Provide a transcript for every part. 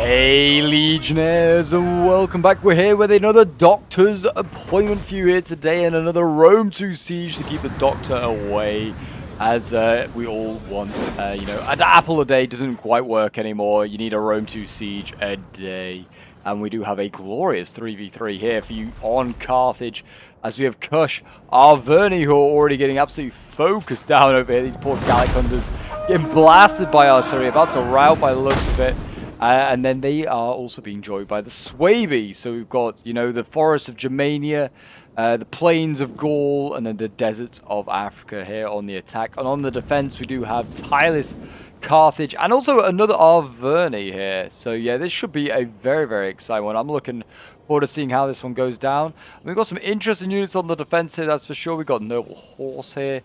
Hey Legionnaires, and welcome back. We're here with another Doctor's appointment for you here today, and another Rome 2 siege to keep the Doctor away, as we all want. You know, an apple a day doesn't quite work anymore. You need a Rome 2 siege a day, and we do have a glorious 3v3 here for you on Carthage, as we have Kush, Arverni, who are already getting absolutely focused down over here. These poor Gallic hunters getting blasted by artillery, about to rout by the looks of it. And then they are also being joined by the Swaby. So we've got, you know, the forests of Germania, the plains of Gaul, and then the deserts of Africa here on the attack. And on the defense, we do have Tylus, Carthage, and also another Arverni here. So yeah, this should be a very, very exciting one. I'm looking forward to seeing how this one goes down. We've got some interesting units on the defense here, that's for sure. We've got Noble Horse here.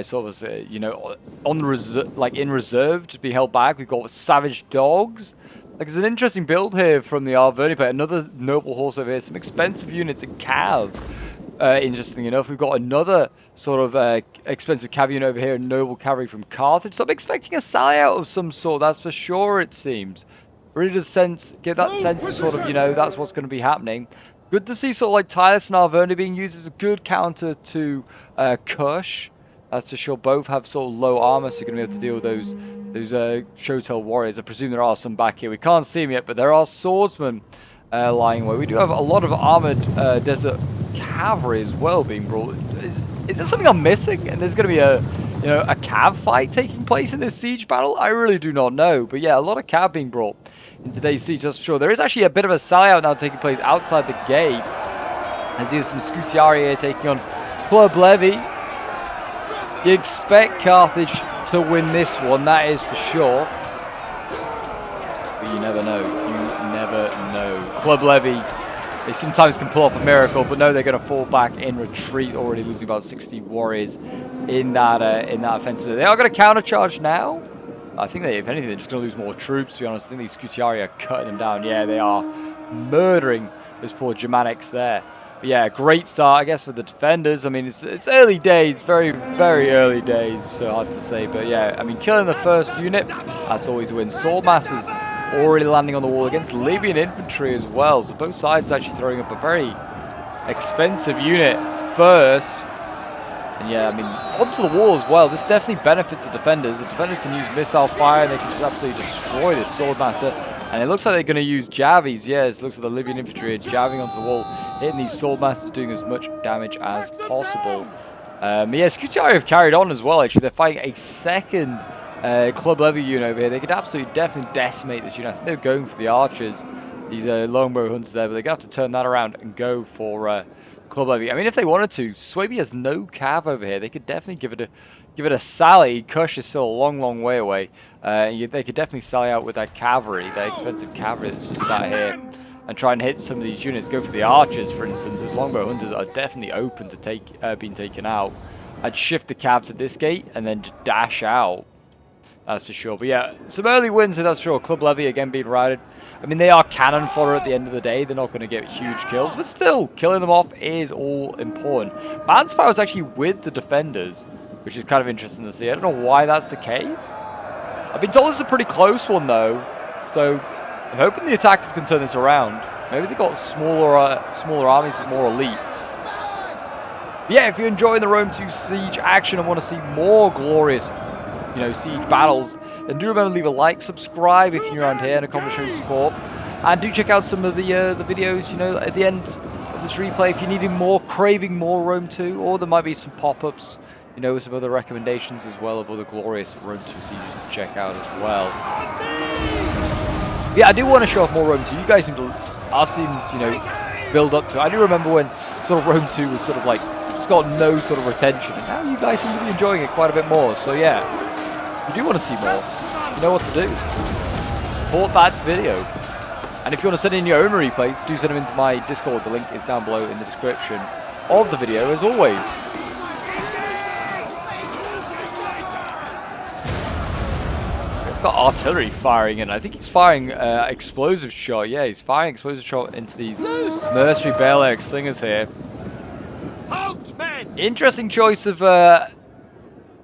Sort of, you know, on the like in reserve to be held back. We've got Savage Dogs. Like, it's an interesting build here from the Arverni player. Another Noble Horse over here. Some expensive units at Cav. Interesting enough, we've got another sort of expensive Cav unit over here, Noble Cavalry from Carthage. So I'm expecting a sally out of some sort. That's for sure. It seems. Really does give that sense of sort of, you know, that's what's going to be happening. Good to see sort of like Tylus and Arverni being used as a good counter to Kush. That's for sure. Both have sort of low armor, so you're going to be able to deal with those Shotel warriors. I presume there are some back here. We can't see them yet, but there are swordsmen lying away. We do have a lot of armored desert cavalry as well being brought. Is there something I'm missing? And there's going to be a cav fight taking place in this siege battle? I really do not know. But yeah, a lot of cav being brought in today's siege, that's for sure. There is actually a bit of a sally out now taking place outside the gate, as you have some Scutiari here taking on Club Levy. You expect Carthage to win this one, that is for sure. But you never know. You never know. Club Levy, they sometimes can pull off a miracle, but no, they're going to fall back in retreat, already losing about 60 warriors in that offensive. They are going to countercharge now. I think if anything, they're just going to lose more troops, to be honest. I think these Scutiari are cutting them down. Yeah, they are murdering those poor Germanics there. But yeah, great start, I guess, for the defenders. I mean, it's early days, very, very early days, so hard to say. But yeah, I mean, killing the first unit, that's always a win. Swordmasters already landing on the wall against Libyan infantry as well. So both sides actually throwing up a very expensive unit first. And yeah, I mean, onto the wall as well. This definitely benefits the defenders. The defenders can use missile fire, and they can just absolutely destroy this Swordmaster. And it looks like they're going to use Javies. Yes, it looks like the Libyan infantry are jabbing onto the wall, hitting these Swordmasters, doing as much damage as possible. Yeah, Scutiari have carried on as well, actually. They're fighting a second Club Levy unit over here. They could absolutely definitely decimate this unit. I think they're going for the archers, these longbow hunters there, but they're going to have to turn that around and go for Club Levy. I mean, if they wanted to, Swaby has no cav over here. They could definitely give it a sally. Kush is still a long, long way away. They could definitely sally out with that cavalry, that expensive cavalry that's just sat here, and try and hit some of these units. Go for the archers, for instance. As longbow hunters are definitely open to being taken out. I'd shift the cabs at this gate and then dash out. That's for sure. But yeah, some early wins, that's for sure. Club Levy again being routed. I mean, they are cannon fodder at the end of the day. They're not going to get huge kills, but still, killing them off is all important. Manspire was actually with the defenders, which is kind of interesting to see. I don't know why that's the case. I've been told it's a pretty close one, though. So I'm hoping the attackers can turn this around. Maybe they've got smaller armies, but more elites. But yeah, if you're enjoying the Rome 2 siege action and want to see more glorious, you know, siege battles, then do remember to leave a like, subscribe if you're around here, and a comment showing support. And do check out some of the videos, you know, at the end of this replay if you're needing more, craving more Rome 2, or there might be some pop-ups, you know, with some other recommendations as well of other glorious Rome 2 sieges to check out as well. Yeah, I do want to show off more Rome 2. You guys seem to, our seems, you know, build up to it. I do remember when sort of Rome 2 was sort of like, just got no sort of retention, and now you guys seem to be enjoying it quite a bit more. So yeah, if you do want to see more, you know what to do. Support that video. And if you want to send in your own replays, do send them into my Discord. The link is down below in the description of the video, as always. We've got artillery firing in. I think he's firing explosive shot. Yeah, he's firing explosive shot into these mercenary Balearic slingers here. Interesting choice of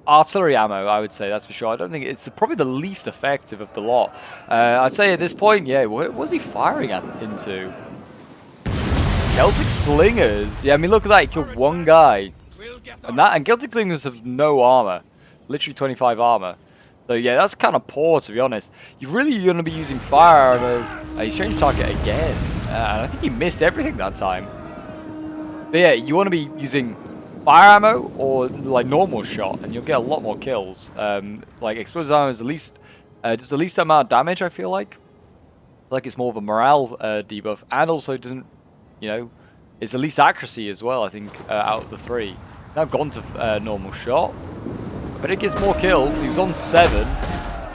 artillery ammo, I would say, that's for sure. I don't think it's probably the least effective of the lot. I'd say at this point, yeah, what was he firing into? Celtic Slingers. Yeah, I mean, look at that. He killed one guy. And Celtic Slingers have no armor. Literally 25 armor. So yeah, that's kind of poor, to be honest. You're going to be using fire armor. He's changed target again. And I think he missed everything that time. But yeah, you want to be using fire ammo or like normal shot, and you'll get a lot more kills. Like explosive ammo is the least, does the least amount of damage, I feel like. It's more of a morale debuff, and also doesn't, you know, it's the least accuracy as well, I think, out of the three. Now I've gone to normal shot, but it gets more kills. He was on 7.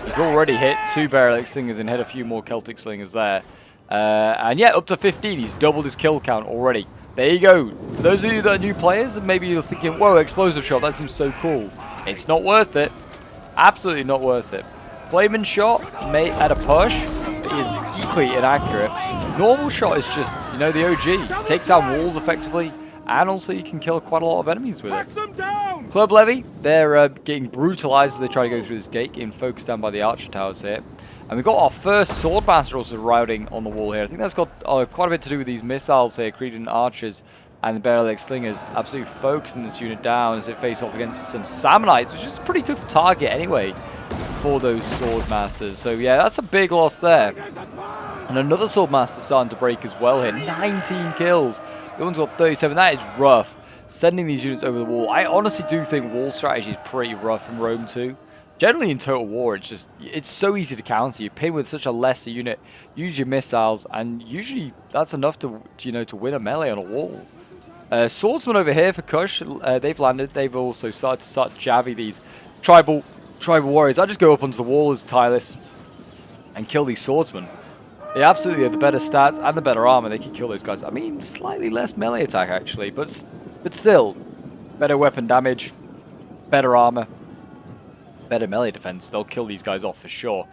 He's already hit 2 Barrel Slingers and hit a few more Celtic Slingers there. And yeah, up to 15. He's doubled his kill count already. There you go. For those of you that are new players, and maybe you're thinking, whoa, explosive shot, that seems so cool. It's not worth it. Absolutely not worth it. Flaming shot, mate, at a push, is equally inaccurate. Normal shot is just, you know, the OG. Takes down walls effectively, and also you can kill quite a lot of enemies with it. Club Levy, they're getting brutalized as they try to go through this gate, getting focused down by the archer towers here. And we've got our first Swordmaster also routing on the wall here. I think that's got quite a bit to do with these missiles here, creating archers and the barrel-leg slingers absolutely focusing this unit down as they face off against some Sammonites, which is a pretty tough target anyway for those Swordmasters. So yeah, that's a big loss there. And another Swordmaster starting to break as well here. 19 kills. The one's got 37. That is rough. Sending these units over the wall. I honestly do think wall strategy is pretty rough in Rome 2. Generally in Total War, it's so easy to counter. You pin with such a lesser unit, use your missiles, and usually that's enough to win a melee on a wall. Swordsman over here for Kush, they've landed. They've also started to javvy these tribal warriors. I just go up onto the wall as Tylus and kill these swordsmen. They absolutely have the better stats and the better armor. They can kill those guys. I mean, slightly less melee attack actually, but still, better weapon damage, better armor. Better melee defense. They'll kill these guys off for sure.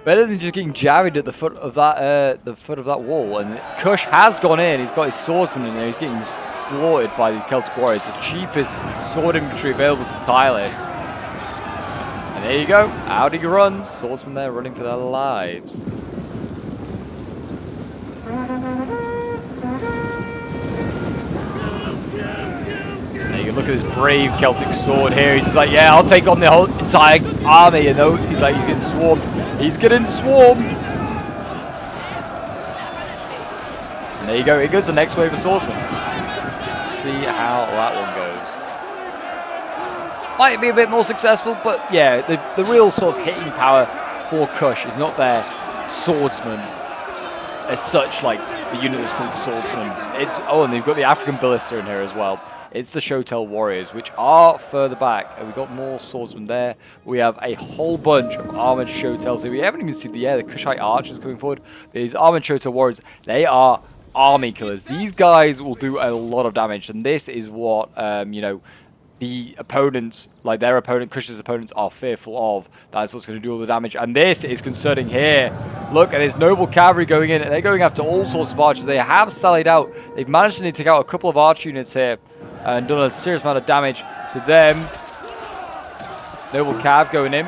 Better than just getting jabbed at the foot of that wall. And Kush has gone in. He's got his swordsman in there. He's getting slaughtered by these Celtic warriors. The cheapest sword infantry available to Tylus. And there you go. Out he runs. Swordsman there running for their lives. You look at this brave Celtic sword here. He's just like, yeah, I'll take on the whole entire army. You know, he's like, he's getting swarmed. He's getting swarmed. And there you go. Here goes the next wave of swordsmen. See how that one goes. Might be a bit more successful, but yeah, the real sort of hitting power for Kush is not their swordsman as such, like the unit that's called swordsman. And they've got the African ballista in here as well. It's the Shotel Warriors, which are further back. And we've got more swordsmen there. We have a whole bunch of armored Shotels here. We haven't even seen the Kushite archers coming forward. These armored Shotel Warriors, they are army killers. These guys will do a lot of damage. And this is what, the opponents, like their opponent, Kush's opponents, are fearful of. That's what's going to do all the damage. And this is concerning here. Look at this noble cavalry going in. And they're going after all sorts of archers. They have sallied out. They've managed to take out a couple of archer units here. And done a serious amount of damage to them. Noble Cav going in.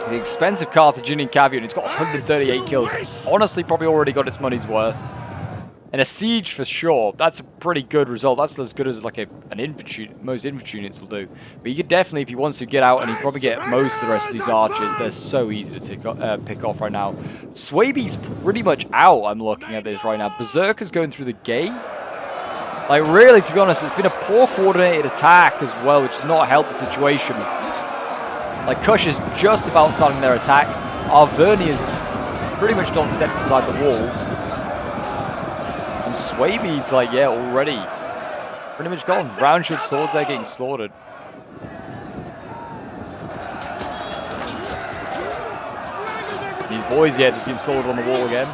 The expensive Carthaginian Cav unit. It's got 138 kills. Honestly, probably already got its money's worth. In a siege for sure, that's a pretty good result. That's as good as like an infantry, most infantry units will do. But you could definitely, if he wants to get out, and he'd probably get most of the rest of these archers. They're so easy to pick off right now. Swaby's pretty much out. I'm looking at this right now. Berserker's going through the gate. Like really, to be honest, it's been a poor coordinated attack as well, which has not helped the situation. Like Kush is just about starting their attack. Arverni has pretty much not stepped inside the walls. And Swaby's like, yeah, already pretty much gone. Round-shield swords, they're getting slaughtered. These boys, yeah, just getting slaughtered on the wall again.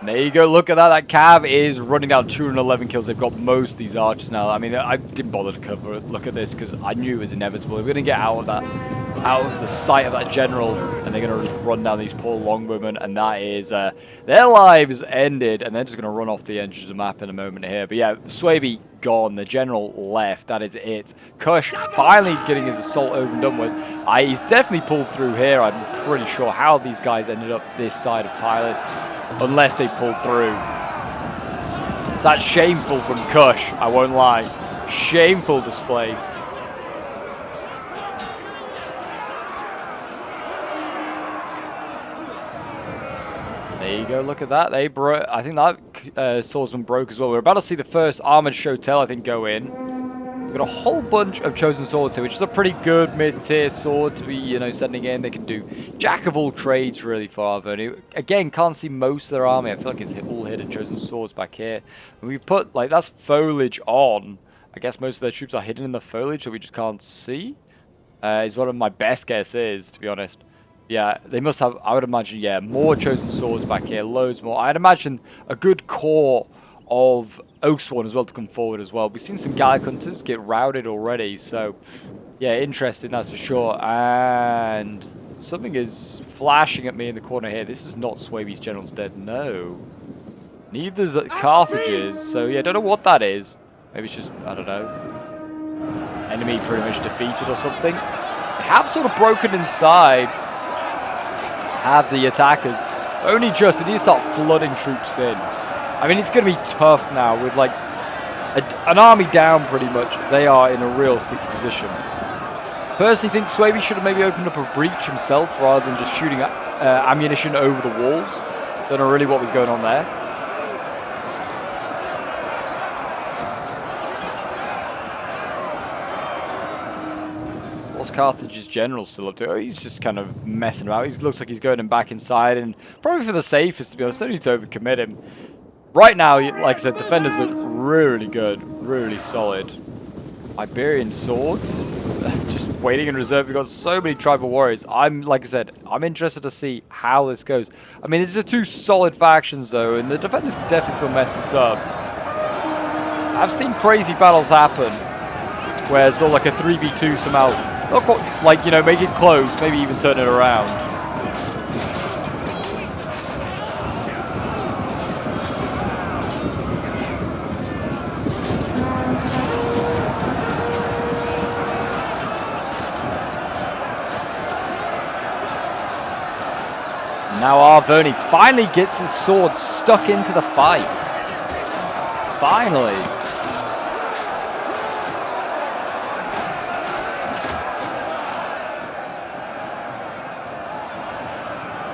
There you go, look at that. That Cav is running down 211 kills. They've got most of these archers now. I mean, I didn't bother to cover it. Look at this, because I knew it was inevitable. They're going to get out of that, out of the sight of that general, and they're going to just run down these poor longbowmen, and that is, their lives ended, and they're just going to run off the edge of the map in a moment here. But yeah, Swaby gone, the general left, that is it. Kush finally getting his assault over and done with. He's definitely pulled through here. I'm pretty sure how these guys ended up this side of Tylus. Unless they pulled through. That's shameful from Kush, I won't lie. Shameful display. There you go, look at that. They broke. I think that swordsman broke as well. We're about to see the first armored Shotel, I think, go in. We've got a whole bunch of chosen swords here, which is a pretty good mid-tier sword to be, you know, sending in. They can do jack of all trades really for Arvoni. Again, can't see most of their army. I feel like it's all hidden chosen swords back here. And we put, like, that's foliage on. I guess most of their troops are hidden in the foliage that we just can't see. Is what my best guess is, to be honest. Yeah, they must have, I would imagine, yeah, more chosen swords back here, loads more. I'd imagine a good core of Oaksworn as well to come forward as well. We've seen some Gallic Hunters get routed already, so yeah, interesting, that's for sure. And something is flashing at me in the corner here. This is not Swaby's general's dead, no. Neither's Carthage's, so yeah, don't know what that is. Maybe it's just, I don't know, enemy pretty much defeated or something. They have sort of broken inside, have the attackers. Only just, they need to start flooding troops in. I mean, it's going to be tough now with, like, an army down pretty much. They are in a real sticky position. Personally think Swaby should have maybe opened up a breach himself rather than just shooting ammunition over the walls. Don't know really what was going on there. What's Carthage's general still up to? Oh, he's just kind of messing about. He looks like he's going back inside, and probably for the safest, to be honest. Don't need to overcommit him. Right now, like I said, defenders look really good, really solid. Iberian swords, just waiting in reserve. We've got so many tribal warriors. Like I said, I'm interested to see how this goes. I mean, these are two solid factions though, and the defenders can definitely still mess this up. I've seen crazy battles happen, where it's all like a 3v2 somehow, not quite, like, you know, make it close, maybe even turn it around. Now Arvoni finally gets his sword stuck into the fight. Finally.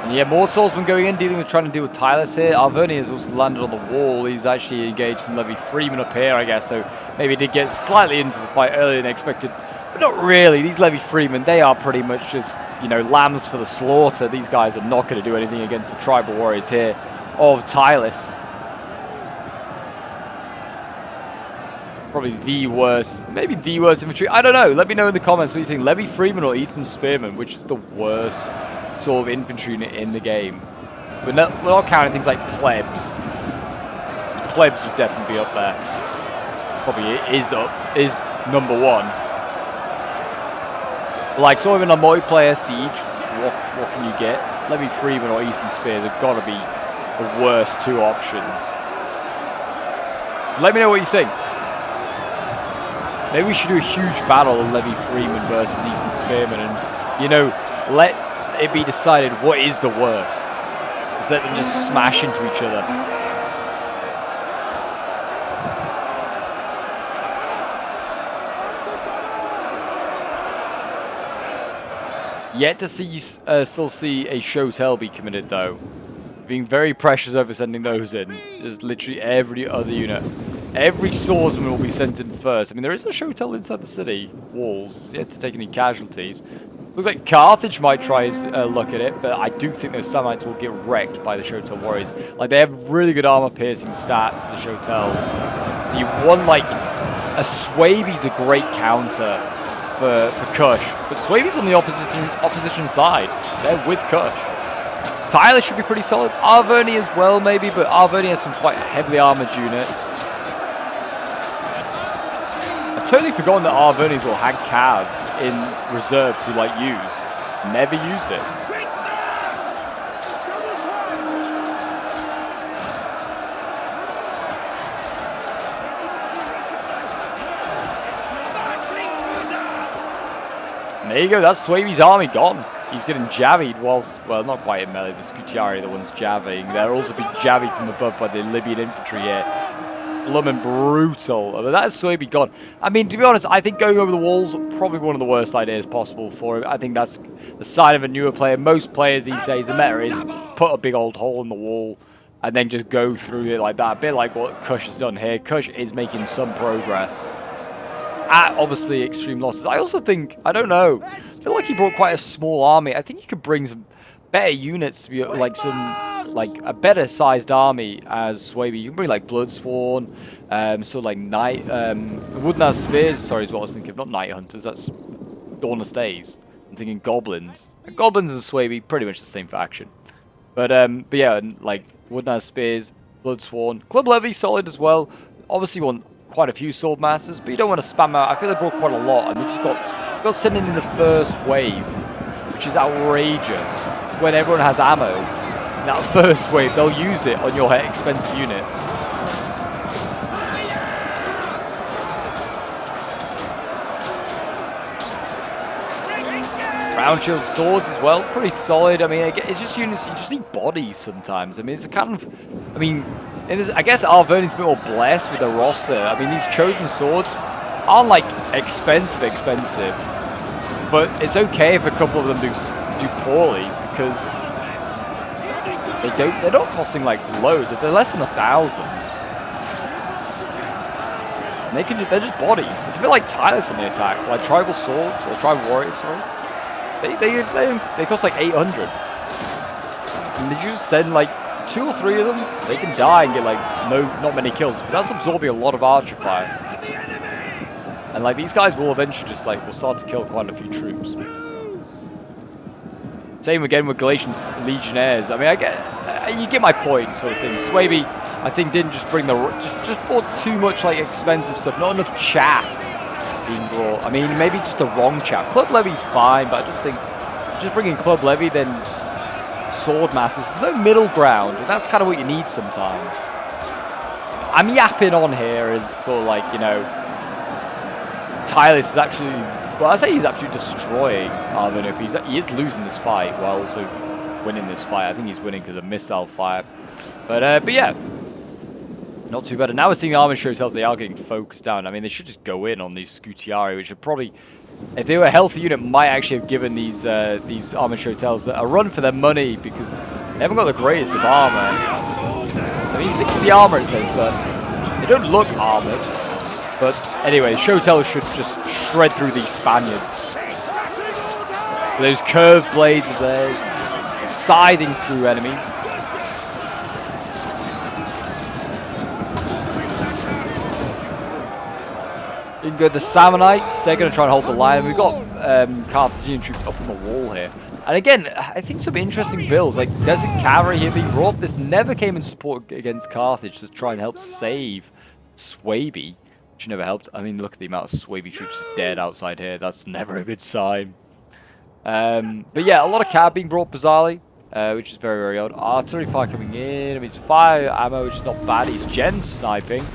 And yeah, more swordsmen going in, trying to deal with Tylus here. Arvoni has also landed on the wall. He's actually engaged some Levy Freeman up here, I guess. So maybe he did get slightly into the fight earlier than expected. But not really. These Levy Freemen, they are pretty much just, you know, lambs for the slaughter. These guys are not going to do anything against the tribal warriors here of Tylus. Probably the worst, maybe the worst infantry. I don't know. Let me know in the comments what you think. Levy Freeman or Eastern Spearmen, which is the worst sort of infantry in the game. We're not counting things like plebs. Plebs would definitely be up there. Probably is number one. Like, sort of in a multiplayer siege, what can you get? Levy Freeman or Eastern Spears have got to be the worst two options. So let me know what you think. Maybe we should do a huge battle of Levy Freeman versus Eastern Spearman and, you know, let it be decided what is the worst. Just let them just smash into each other. Yet to see, still see a Shotel be committed though. Being very precious over sending those in. Just literally every other unit. Every swordsman will be sent in first. I mean, there is a Shotel inside the city walls. Yet to take any casualties. Looks like Carthage might try his luck at it, but I do think those Samnites will get wrecked by the Shotel warriors. Like, they have really good armor-piercing stats, the Shotels. You want, like, a Swaby's a great counter for Kush, but Swaby's on the opposition side. They're with Kush. Tyler should be pretty solid. Arverni as well, maybe, but Arverni has some quite heavily armored units. I've totally forgotten that Arverni's all had Cav in reserve to like use. Never used it. And there you go, that's Swaby's army gone. He's getting javied whilst, well, not quite in melee, the Scutiari, the ones jabbing. They're also being javied from above by the Libyan infantry here. Blooming brutal. But that is Swaby gone. I mean, to be honest, I think going over the walls probably one of the worst ideas possible for him. I think that's the sign of a newer player. Most players these days, the meta is put a big old hole in the wall and then just go through it like that. A bit like what Kush has done here. Kush is making some progress at obviously extreme losses. I also think, I don't know, I feel like he brought quite a small army. I think you could bring some better units to be like a better sized army as Swaby. You can bring like Bloodsworn, sort of like Night, Woodnaz Spears, sorry, is what I was thinking of, not Night Hunters, that's Dawn of Stays. I'm thinking Goblins. And Goblins and Swaby, pretty much the same faction. But yeah, like Woodnaz Spears, Bloodsworn, Club Levy, solid as well. Obviously, want quite a few sword masters, but you don't want to spam out. I feel they brought quite a lot, and they just got sent in the first wave, which is outrageous. When everyone has ammo, in that first wave, they'll use it on your expensive units. Round shield swords as well, pretty solid. I mean, it's just units, you just need bodies sometimes. I mean, it's a kind of, I mean, I guess Arverni's a bit more blessed with the roster. I mean, these chosen swords aren't like expensive, but it's okay if a couple of them do poorly because they're not costing like loads. They're less than 1,000. And they're just bodies. It's a bit like Tylus on the attack, like tribal swords or tribal warrior swords. They cost like 800. And did you just send like 2 or 3 of them? They can die and get like not many kills. But that's absorbing a lot of archer fire. And like these guys will eventually just like will start to kill quite a few troops. Same again with Galatians Legionnaires. I mean, you get my point, sort of thing. Swaby, I think, didn't just bring just bought too much like expensive stuff. Not enough chaff being brought. I mean, maybe just the wrong chaff. Club Levy's fine, but I just think just bringing Club Levy then sword masters. There's no middle ground, and that's kind of what you need sometimes. I'm yapping on here as sort of like, you know, Tylus is actually, well, I say he's actually destroying Arverni. He is losing this fight while also winning this fight. I think he's winning because of missile fire. But yeah, not too bad. And now we're seeing armor show tells they are getting focused down. I mean, they should just go in on these Scutiari, which are probably, if they were a healthy unit, might actually have given these armor show tells a run for their money because they haven't got the greatest of armor. I mean, 60 armor it says, but they don't look armored. But anyway, Shotel should just shred through these Spaniards. Those curved blades of theirs, scything through enemies. You can go the Samnites, they're going to try and hold the line. We've got Carthaginian troops up on the wall here. And again, I think some interesting builds, like Desert Cavalry here being brought. This never came in support against Carthage to try and help save Swaby. Which never helped. I mean, look at the amount of Swaby troops dead outside here. That's never a good sign. But yeah, a lot of cav being brought bizarrely, which is very, very odd. Artillery fire coming in. I mean, it's fire ammo, which is not bad. He's gen sniping,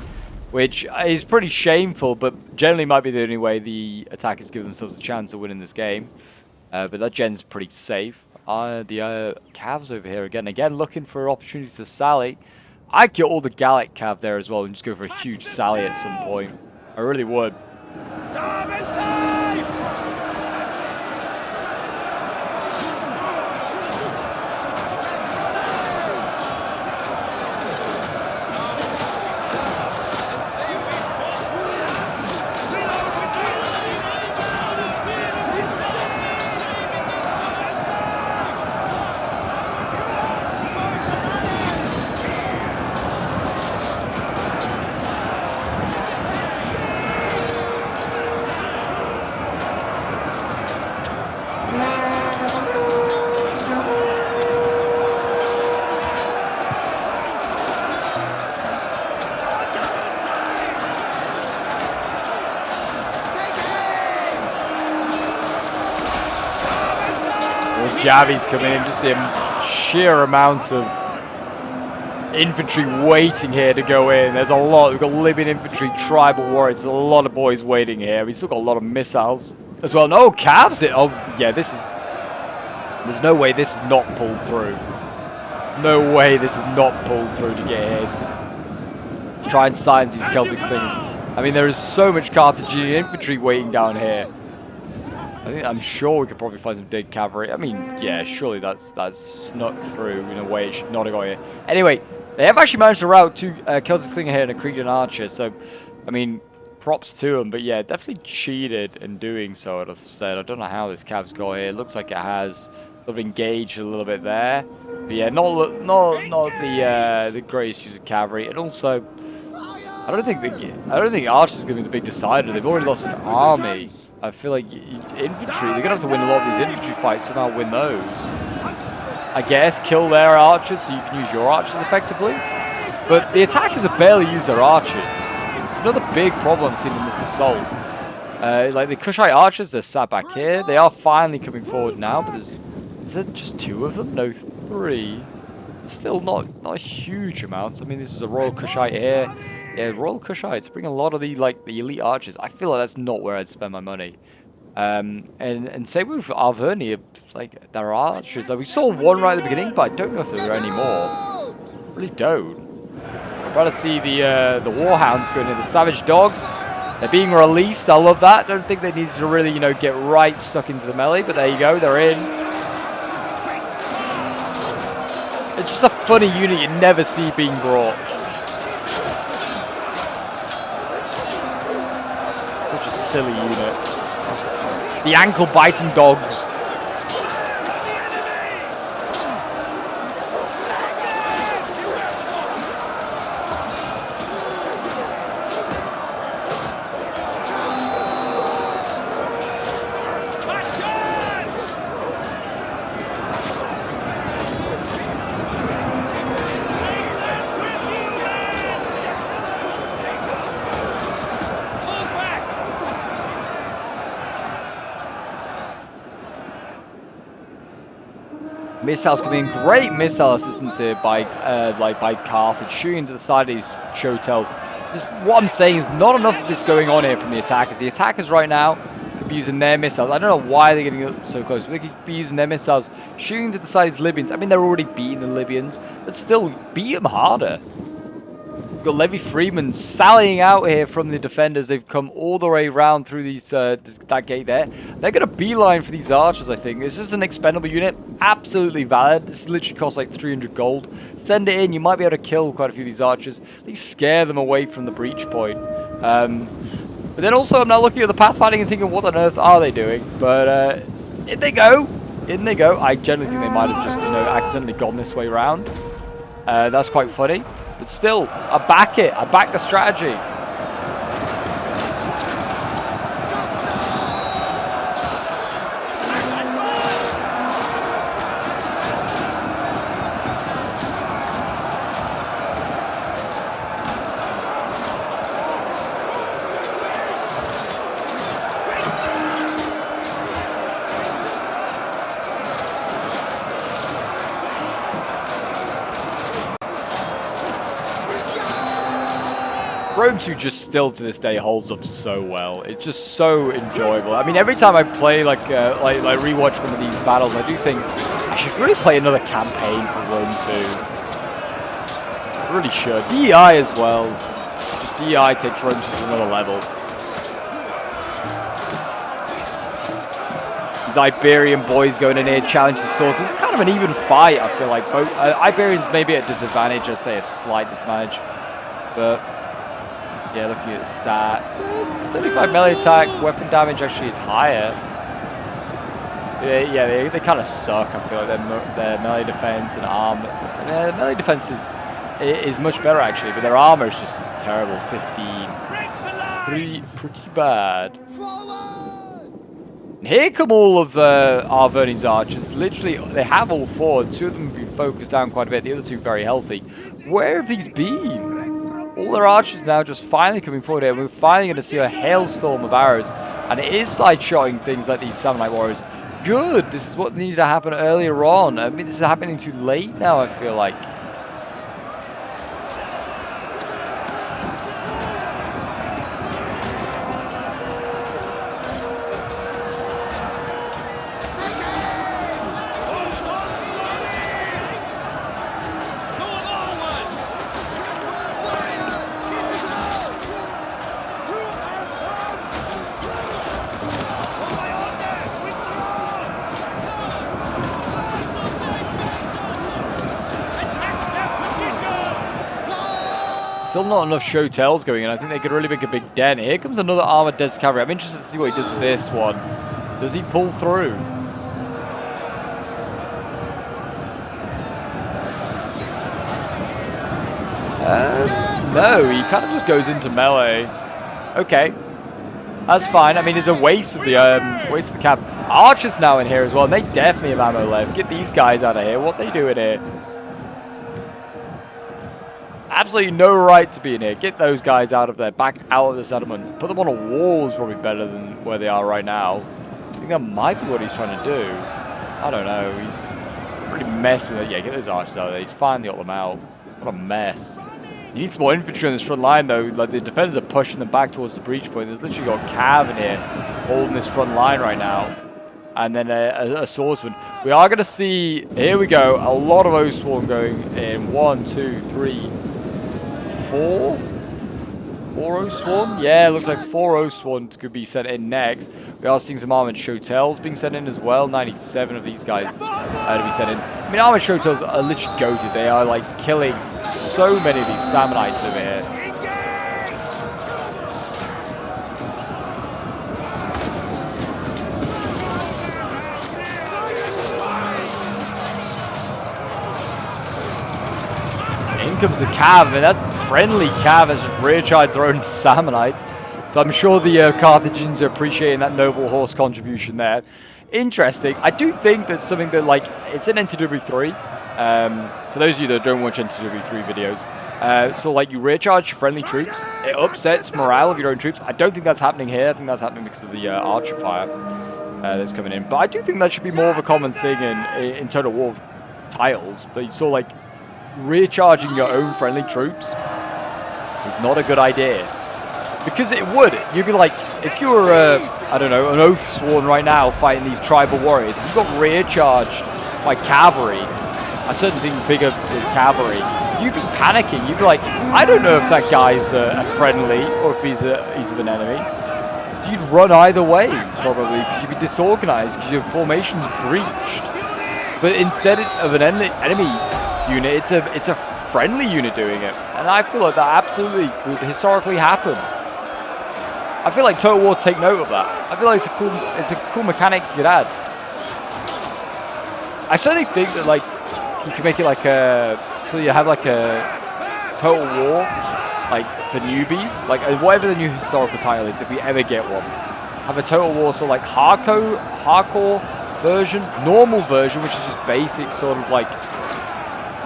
which is pretty shameful, but generally might be the only way the attackers give themselves a chance of winning this game. But that gen's pretty safe. The cavs over here again looking for opportunities to sally. I'd get all the Gallic cav there as well and just go for a huge sally at some point. I really would. Javis coming in. Just the sheer amount of infantry waiting here to go in. There's a lot. We've got Libyan infantry, tribal warriors. There's a lot of boys waiting here. We've still got a lot of missiles as well. No, Cavs it. Oh, yeah, this is... There's no way this is not pulled through. No way this is not pulled through to get here. Try and silence these Celtic things. I mean, there is so much Carthaginian infantry waiting down here. I'm sure we could probably find some dead cavalry. I mean, yeah, surely that's snuck through in a way it should not have got here. Anyway, they have actually managed to rout two Celtic Slinger here and a Cretan Archer. So, I mean, props to them. But yeah, definitely cheated in doing so, I'd have said. I don't know how this Cav's got here. It looks like it has sort of engaged a little bit there. But yeah, not the greatest use of cavalry. And also, I don't think Archer's going to be the big decider. They've already lost an army. I feel like infantry, they're going to have to win a lot of these infantry fights, somehow win those. I guess kill their archers so you can use your archers effectively. But the attackers have barely used their archers. It's another big problem I'm seeing in this assault. Like the Kushite archers, they're sat back here. They are finally coming forward now, but is there just 2 of them? No, 3. It's still not huge amounts. I mean, this is a Royal Kushite here. Yeah, Royal Kushites bring a lot of the elite archers. I feel like that's not where I'd spend my money. And same with Arvernia, like their archers. Like we saw one right at the beginning, but I don't know if there were any more. I really don't. I'd rather see the Warhounds going in, the Savage Dogs. They're being released. I love that. Don't think they needed to really, get right stuck into the melee, but there you go. They're in. It's just a funny unit you never see being brought. Silly unit. The ankle biting dogs. Missiles coming in, great missile assistance here by Carthage, shooting into the side of these Chotels. Just what I'm saying is not enough of this going on here from the attackers. The attackers right now could be using their missiles. I don't know why they're getting so close, but they could be using their missiles, shooting to the side of these Libyans. I mean, they're already beating the Libyans, but still beat them harder. We've got Levy Freeman sallying out here from the defenders. They've come all the way around through these that gate there. They're going to beeline for these archers, I think. This is an expendable unit. Absolutely valid. This literally costs like 300 gold. Send it in. You might be able to kill quite a few of these archers. At least scare them away from the breach point. But then also, I'm now looking at the pathfinding and thinking, what on earth are they doing? But in they go. In they go. I generally think they might have just, accidentally gone this way around. That's quite funny. But still, I back it. I back the strategy. Rome 2 just still to this day holds up so well. It's just so enjoyable. I mean, every time I play like rewatch one of these battles, I do think I should really play another campaign for Rome 2. I really should. DEI as well. Just DEI takes Rome 2 to another level. These Iberian boys going in here, challenge the swords. It's kind of an even fight, I feel like. Both Iberians maybe at a disadvantage, I'd say a slight disadvantage. But yeah, looking at the stats, 35 melee attack, weapon damage actually is higher. Yeah, they kind of suck. I feel like their melee defense and armor. Their melee defense is much better actually, but their armor is just terrible. 15, pretty bad. And here come all of Arverni's archers. Literally, they have all 4. 2 of them have been focused down quite a bit. The other 2 very healthy. Where have these been? All their archers now just finally coming forward here. We're finally going to see a hailstorm of arrows. And it is side-shotting things like these Samurai warriors. good. This is what needed to happen earlier on. I mean, this is happening too late now, I feel like. Still not enough show tells going in. I think they could really make a big dent. Here comes another armored desert cavalry. I'm interested to see what he does with this one. Does he pull through? No, he kind of just goes into melee. Okay, that's fine. I mean, it's a waste of the cap. Archers now in here as well. And they definitely have ammo left. Get these guys out of here. What are they doing here? Absolutely no right to be in here. Get those guys out of there, back out of the settlement. Put them on a wall is probably better than where they are right now. I think that might be what he's trying to do. I don't know. He's pretty messing with it. Yeah, get those archers out of there. He's finally got them out. What a mess. He needs more infantry on this front line, though. Like, the defenders are pushing them back towards the breach point. There's literally got Cav in here holding this front line right now. And then a swordsman. We are going to see, here we go, a lot of Oathsworn going in. 1, 2, 3, 4 Oathsworn? Yeah, it looks like 4 Oathsworn could be sent in next. We are seeing some armored shotels being sent in as well. 97 of these guys to be sent in. I mean, armored shotels are literally goated. They are like killing so many of these Sammonites over here. In comes the Cav, and that's friendly Cav as just rear charges their own Sammonites. So I'm sure the Carthaginians are appreciating that noble horse contribution there. Interesting. I do think that's something that, like, it's in NTW3. For those of you that don't watch NTW3 videos, so like you rear charge your friendly troops, it upsets morale of your own troops. I don't think that's happening here. I think that's happening because of the archer fire that's coming in. But I do think that should be more of a common thing in Total War titles. That you saw, like, rear charging your own friendly troops is not a good idea. Because it would. You'd be like, if you were, I don't know, an Oathsworn right now fighting these tribal warriors, you got rear charged by cavalry. I certainly think bigger than cavalry. You'd be panicking. You'd be like, I don't know if that guy's a friendly or if he's of an enemy. So you'd run either way, probably, because you'd be disorganized because your formation's breached. But instead of an enemy unit, it's a friendly unit doing it. And I feel like that absolutely would historically happen. I feel like Total War take note of that. I feel like it's a cool mechanic you could add. I certainly think that, like, you could make it like so you have like a Total War, like, for newbies, like whatever the new historical title is, if we ever get one. Have a Total War sort of like hardcore version, normal version, which is just basic sort of like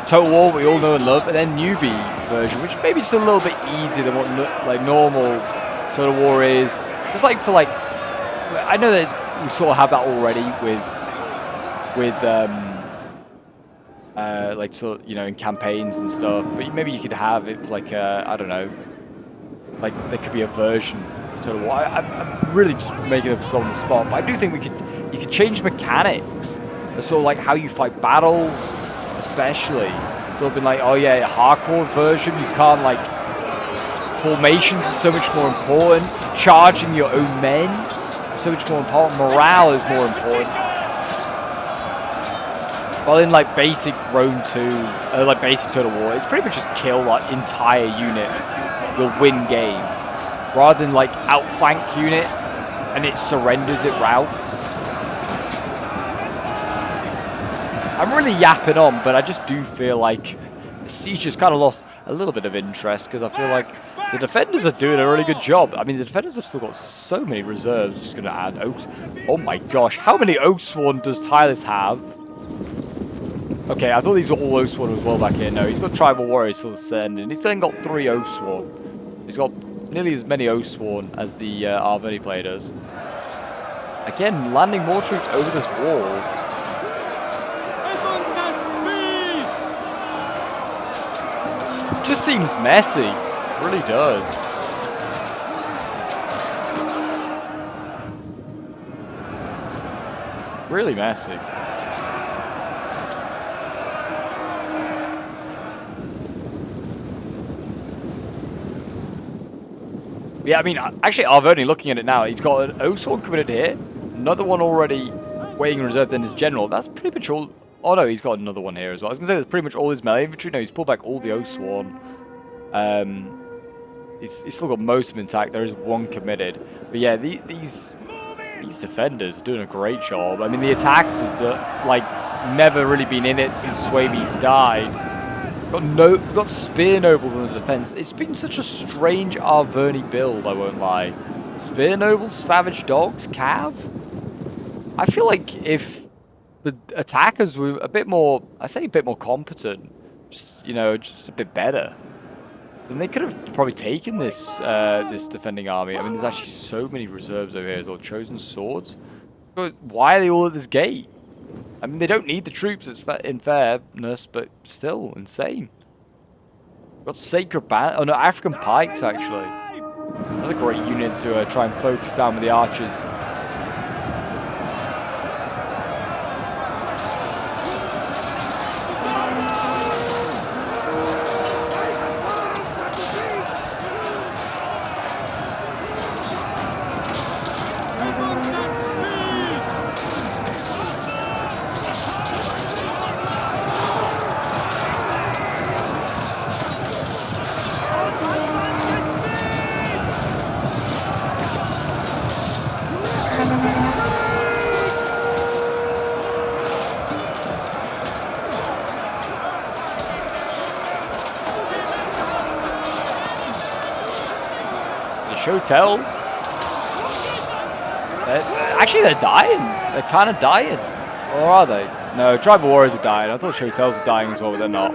Total War we all know and love, and then newbie version, which maybe just a little bit easier than what like normal Total War is. Just like for like, I know that we sort of have that already with like sort of, you know, in campaigns and stuff. But maybe you could have it like I don't know, like there could be a version of Total War. I'm really just making up on the spot, but I do think you could change mechanics, sort of like how you fight battles, especially. Sort of been like, oh yeah, a hardcore version, you can't, like, formations are so much more important. Charging your own men is so much more important. Morale is more important. While in, like, basic Rome 2, like basic Total War, it's pretty much just kill that entire unit. You'll win game. Rather than, like, outflank unit and it surrenders, it routes. I'm really yapping on, but I just do feel like Siege has kind of lost a little bit of interest because I feel like the defenders are doing a really good job. I mean, the defenders have still got so many reserves. Just going to add Oaks. Oh my gosh, how many Oathsworn does Tylus have? Okay, I thought these were all Oathsworn as well back here. No, he's got Tribal Warriors still sending. He's then got 3 Oathsworn. He's got nearly as many Oathsworn as the Arvani player does. Again, landing more troops over this wall. Just seems messy. It really does. Really messy. Yeah, I mean, actually, Arverni, looking at it now, he's got an O-Sword coming in here. Another one already waiting reserved in his general. That's pretty much all. Oh no, he's got another one here as well. I was going to say that's pretty much all his melee infantry. No, he's pulled back all the O-Sworn. He's still got most of them intact. There is one committed. But yeah, these defenders are doing a great job. I mean, the attacks have like never really been in it since Swaby's died. Got Spear Nobles in the defense. It's been such a strange Arverni build, I won't lie. Spear Nobles, Savage Dogs, Cav. I feel like if the attackers were a bit more, I say a bit more competent, just, you know, just a bit better, then they could have probably taken this this defending army. I mean, there's actually so many reserves over here as well. Chosen Swords. But why are they all at this gate? I mean, they don't need the troops, it's in fairness, but still insane. Got Sacred Band. Oh no, African Pikes actually. Another great unit to try and focus down with the archers. Hotels. Actually, they're dying. They're kind of dying. Or are they? No, Tribal Warriors are dying. I thought Hotels were dying as well, but they're not.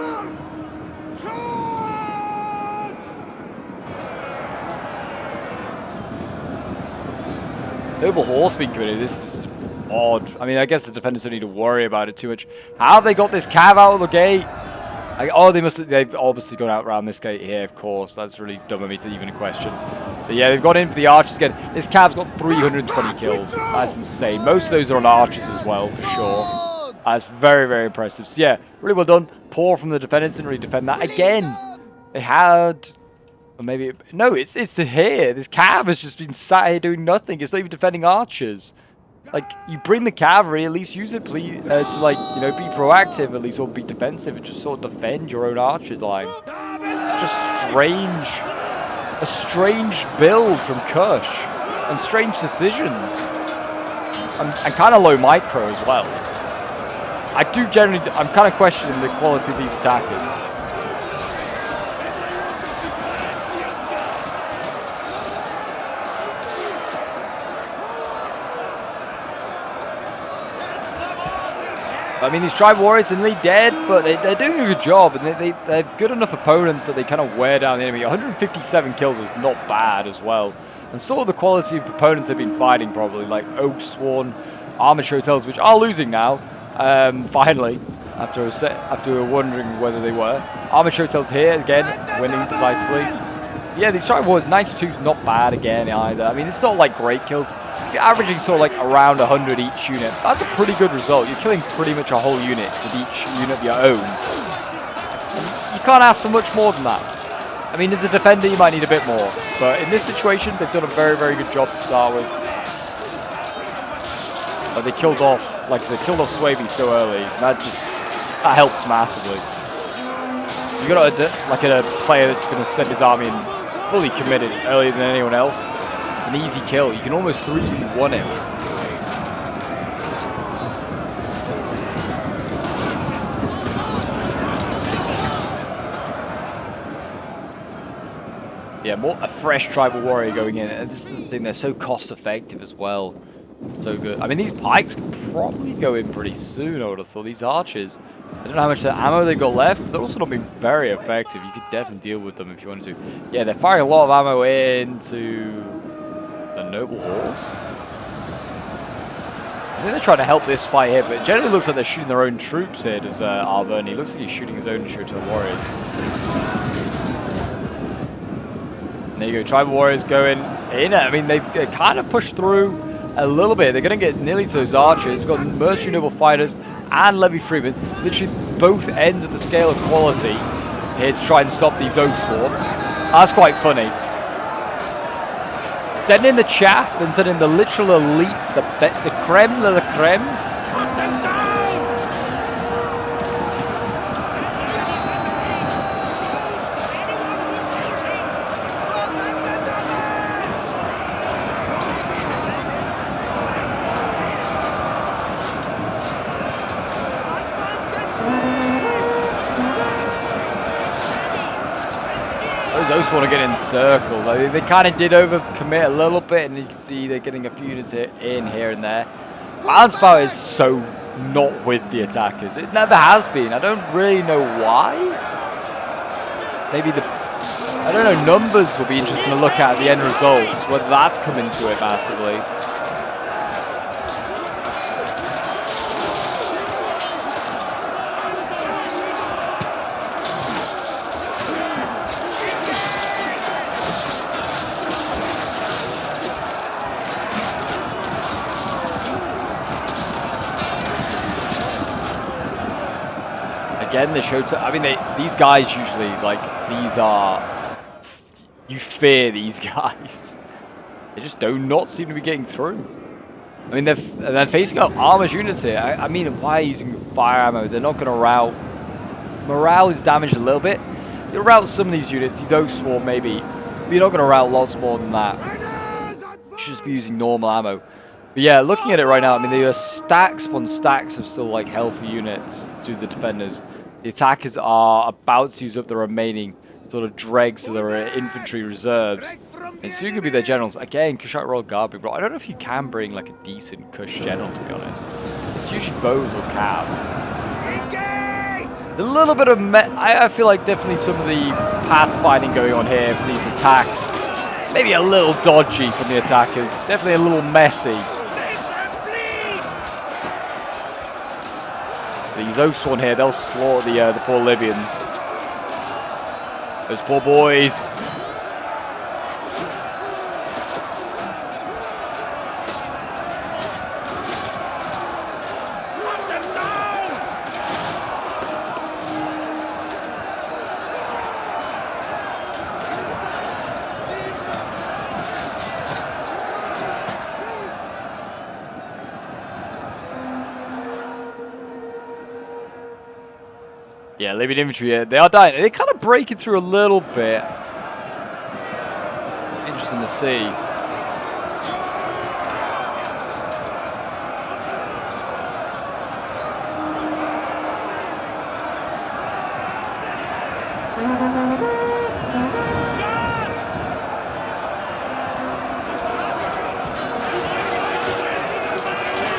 Noble Horseman committee. This is odd. I mean, I guess the defenders don't need to worry about it too much. How have they got this cav out of the gate? Oh, they've obviously gone out around this gate here, of course. That's really dumb of me to even question. But yeah, they've gone in for the archers again. This cav's got 320 kills. That's insane. Most of those are on archers as well, for sure. That's very, very impressive. So yeah, really well done. Poor from the defenders. Didn't really defend that. Again, they had... Or maybe... No, it's here. This cav has just been sat here doing nothing. It's not even defending archers. Like, you bring the cavalry, at least use it, please, to, like, you know, be proactive, at least, or be defensive, and just sort of defend your own archer line. It's just strange. A strange build from Kush. And strange decisions. And kind of low micro as well. I'm kind of questioning the quality of these attackers. I mean, these Tribal Warriors are nearly dead, but they're doing a good job, and they're good enough opponents that they kind of wear down the enemy. 157 kills is not bad as well. And sort of the quality of opponents they've been fighting, probably, like Oak Sworn, Armored Hotels, which are losing now, finally, after wondering whether they were. Armored Hotels here, again, winning decisively. Yeah, these Tribal Warriors, 92 is not bad again either. I mean, it's not like great kills. If you're averaging sort of like around 100 each unit, that's a pretty good result. You're killing pretty much a whole unit with each unit of your own. You can't ask for much more than that. I mean, as a defender, you might need a bit more. But in this situation, they've done a very, very good job to start with. But they killed off, like I said, killed off Swaby so early. That helps massively. You got a player that's going to send his army in fully committed earlier than anyone else. It's an easy kill. You can almost 3v1 him. Yeah, a fresh Tribal Warrior going in. And this is the thing, they're so cost effective as well. So good. I mean, these pikes could probably go in pretty soon, I would have thought. These archers, I don't know how much ammo they've got left, but they're also not being very effective. You could definitely deal with them if you wanted to. Yeah, they're firing a lot of ammo into the Noble Horse. think they're trying to help this fight here, but it generally looks like they're shooting their own troops here, does Arvern. He looks like he's shooting his own Shotel warriors. And there you go, tribal warriors going in. I mean, they've kind of pushed through a little bit. They're going to get nearly to those archers. We've got mercenary noble fighters and levy freemen. Literally both ends of the scale of quality here to try and stop these Oath Swarm. That's quite funny. Send in the chaff and send in the literal elites, the creme de la creme. Those want to get encircled. I mean, they kind of did overcommit a little bit, and you can see they're getting a few units here and there. Balance power is so not with the attackers. It never has been. I don't really know why. Maybe I don't know, numbers will be interesting to look at the end results, whether that's come into it massively. Again, the Shotel, I mean, these guys usually, like, you fear these guys. They just do not seem to be getting through. I mean, they're facing up armored units here. I mean, why are you using fire ammo? They're not going to rout. Morale is damaged a little bit. You'll rout some of these units, these Oath Swarm maybe, but you're not going to rout lots more than that. You should just be using normal ammo. But yeah, looking at it right now, I mean, there are stacks upon stacks of still, like, healthy units to the defenders. The attackers are about to use up the remaining sort of dregs of their infantry reserves. And soon going to be their generals. Again, Kushite Royal Guard being brought. I don't know if you can bring, like, a decent Kush general, to be honest. It's usually bows or cav. A little bit of... I feel like definitely some of the pathfinding going on here for these attacks. Maybe a little dodgy from the attackers. Definitely a little messy. These Oath Swarm here, they'll slaughter the poor Libyans. Those poor boys. Yeah, Libyan infantry, they are dying. They're kind of breaking through a little bit. Interesting to see.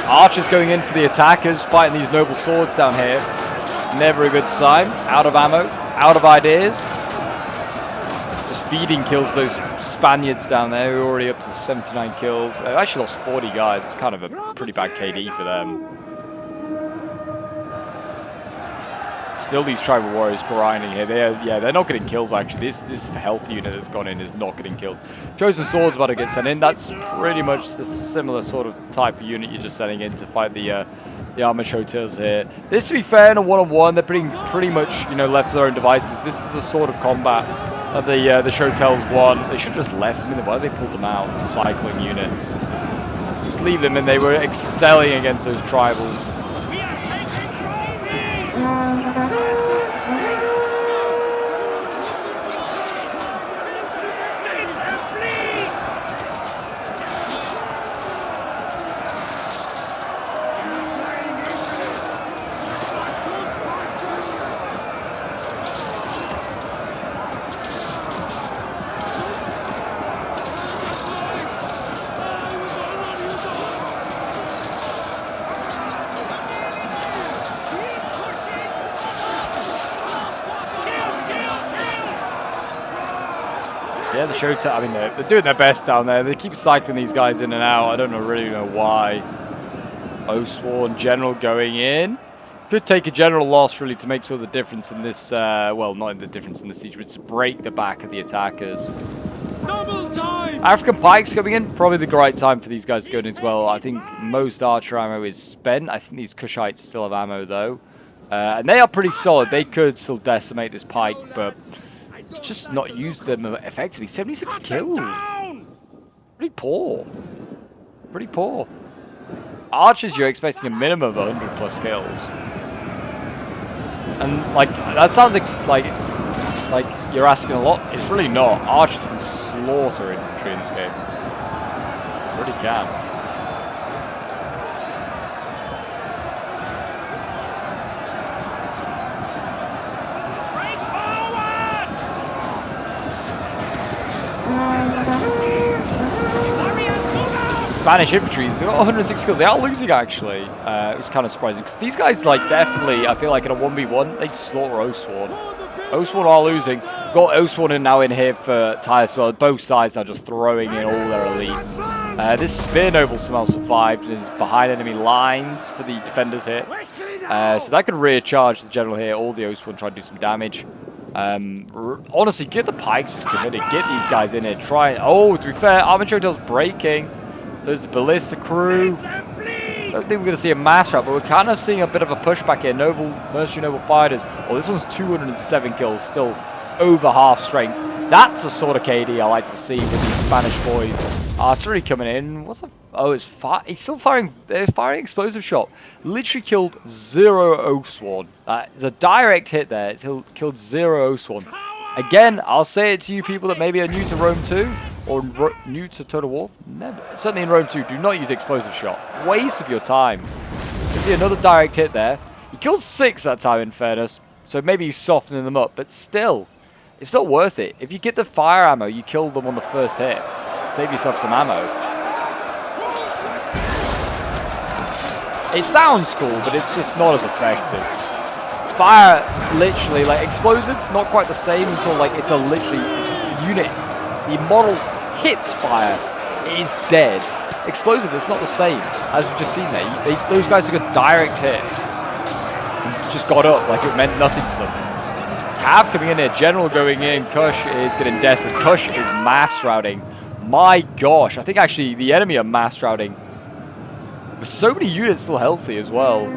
Archers going in for the attackers, fighting these noble swords down here. Never a good sign. Out of ammo, out of ideas. Just feeding kills those Spaniards down there who are already up to 79 kills. They've actually lost 40 guys. It's kind of a pretty bad KD for them. Still these tribal warriors grinding here. They're not getting kills actually. This health unit that's gone in is not getting kills. Chosen Sword's about to get sent in. That's pretty much the similar sort of type of unit you're just sending in to fight the armored Shotels here. This, to be fair, in a one-on-one, they're pretty much, you know, left to their own devices. This is the sort of combat that the Shotels won. They should have just left them in. Why they pulled them out? Cycling units. Just leave them in. They were excelling against those tribals. Yeah, the Shotel, I mean, they're doing their best down there. They keep cycling these guys in and out. I don't really know why. Oathsworn General going in. Could take a general loss, really, to make sort of the difference in this, well, not in the difference in the siege, but to break the back of the attackers. Double time! African Pikes coming in, probably the right time for these guys to go in as well. I think most archer ammo is spent. I think these Kushites still have ammo, though. And they are pretty solid. They could still decimate this pike, but it's just not used them effectively. 76 kills. Pretty poor. Pretty poor. Archers, you're expecting a minimum of 100 plus kills. And, like, that sounds like you're asking a lot. It's really not. Archers can slaughter infantry in this game. Really can. Break forward! Warriors, move out! Spanish infantry, they've got 106 kills. They are losing, actually. It was kind of surprising, because these guys, like, definitely, I feel like in a 1v1, they slaughter Oathsworn. Oathsworn are losing. Got Oathsworn now in here for Tyus as well. Both sides now just throwing in all their elites. This Spear Noble somehow survived and is behind enemy lines for the defenders here. So that could rear charge the general here. All the Oathsworn try to do some damage. Honestly, get the pikes just committed. Get these guys in here. Try. Oh, to be fair, Armature Tail's breaking. There's the Ballista crew. I don't think we're going to see a mass rout, but we're kind of seeing a bit of a pushback here. Mercenary Noble Fighters. Oh, this one's 207 kills, still over half strength. That's the sort of KD I like to see with these Spanish boys. Artillery coming in. What's the... Oh, he's still firing... They're firing explosive shot. Literally killed 0 Oathsworn. It's a direct hit there. It's killed 0 Oathsworn. Again, I'll say it to you people that maybe are new to Rome 2 or new to Total War. Never. Certainly in Rome 2, do not use explosive shot. Waste of your time. You see another direct hit there. He killed 6 that time, in fairness. So maybe he's softening them up. But still, it's not worth it. If you get the fire ammo, you kill them on the first hit. Save yourself some ammo. It sounds cool, but it's just not as effective. Fire, literally, like explosive, not quite the same until like it's a literally unit. The model hits fire, it is dead. Explosive, it's not the same as we've just seen there. Those guys took a direct hit and just got up like it meant nothing to them. Cav coming in here, General going in, Kush is getting desperate. Kush is mass routing. My gosh, I think actually the enemy are mass routing. With so many units still healthy as well.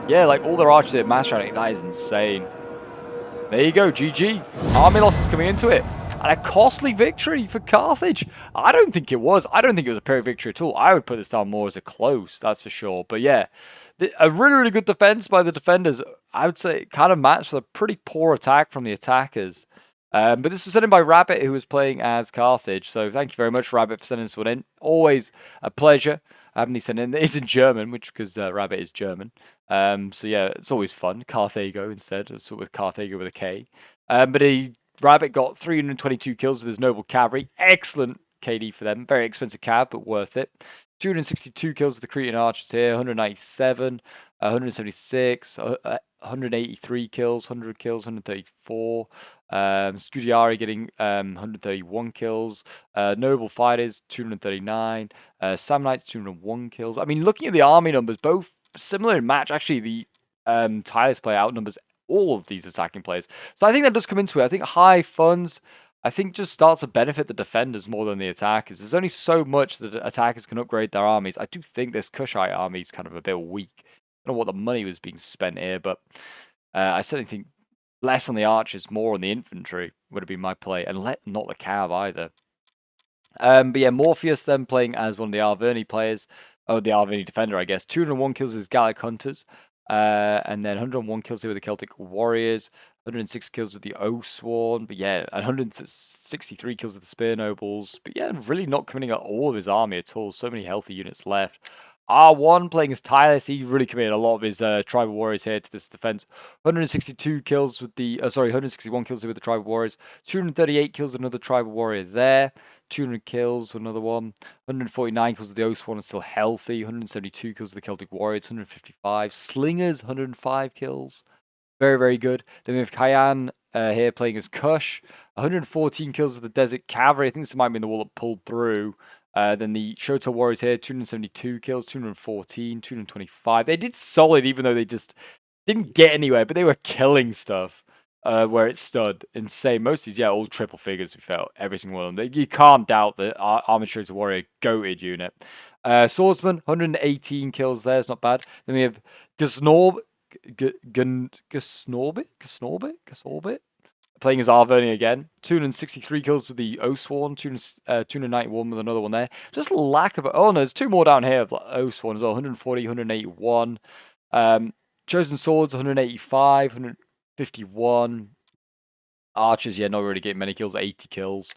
Yeah, like all their archers at mass routing, that is insane. There you go, GG. Army losses coming into it. And a costly victory for Carthage. I don't think it was. I don't think it was a pyrrhic victory at all. I would put this down more as a close, that's for sure. But yeah, a really, really good defense by the defenders. I would say kind of matched with a pretty poor attack from the attackers. But this was sent in by Rabbit, who was playing as Carthage. So thank you very much, Rabbit, for sending this one in. Always a pleasure having these sent in. It's in German, which because Rabbit is German. So yeah, it's always fun. Carthago instead, so with Carthago with a K. But Rabbit got 322 kills with his Noble Cavalry. Excellent KD for them. Very expensive cab, but worth it. 262 kills with the Cretan Archers here. 197, 176, 183 kills, 100 kills, 134. Scudiari getting 131 kills. Noble Fighters, 239. Samnites, 201 kills. I mean, looking at the army numbers, both similar in match. Actually, the Tyus player outnumbers all of these attacking players. So I think that does come into it. I think high funds, I think just starts to benefit the defenders more than the attackers. There's only so much that attackers can upgrade their armies. I do think this Kushite army is kind of a bit weak. I don't know what the money was being spent here, but I certainly think less on the archers, more on the infantry would have been my play, and not the cav either. But yeah, Morpheus then playing as one of the Arverni players. Oh, the Arverni defender, I guess. 201 kills with his Gallic Hunters. And then 101 kills here with the Celtic Warriors, 106 kills with the Oathsworn, but yeah, 163 kills with the Spear Nobles, but yeah, really not committing at all of his army at all. So many healthy units left. R1 playing as Tylus, he really committed a lot of his Tribal Warriors here to this defense. 162 kills with the, 161 kills with the Tribal Warriors, 238 kills with another Tribal Warrior there. 200 kills with another one. 149 kills with the Oathsworn is still healthy. 172 kills with the Celtic Warriors. 155. Slingers, 105 kills. Very, very good. Then we have Kyan here playing as Kush. 114 kills with the Desert Cavalry. I think this might be the wall that pulled through. Then the Shoto Warriors here, 272 kills, 214, 225. They did solid, even though they just didn't get anywhere, but they were killing stuff where it stood. Insane. Most of these, yeah, all triple figures, we felt. Every single one of them. You can't doubt that Armored Shoto Warrior goated unit. Swordsman, 118 kills there. It's not bad. Then we have Gasnorbit? Playing as Arverni again. 263 kills with the Oathsworn, 291 with another one there. Just lack of... Oh, no, there's two more down here of Oathsworn as well. 140, 181. Chosen Swords, 185, 151. Archers, yeah, not really getting many kills, 80 kills.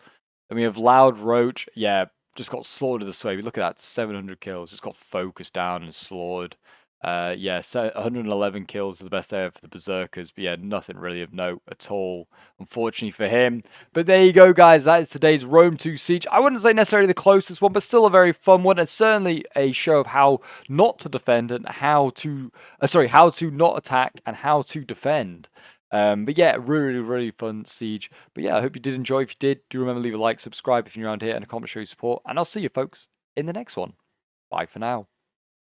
Then we have Loud Roach. Yeah, just got slaughtered this way. Look at that, 700 kills. Just got focused down and slaughtered. Yeah, so 111 kills is the best ever for the Berserkers, but yeah, nothing really of note at all, unfortunately for him. But there you go, guys. That is today's Rome 2 Siege. I wouldn't say necessarily the closest one, but still a very fun one, and certainly a show of how not to defend and how to, how to not attack and how to defend. But yeah, really, really fun siege. But yeah, I hope you did enjoy. If you did, do remember to leave a like, subscribe if you're around here, and a comment show your support. And I'll see you folks in the next one. Bye for now.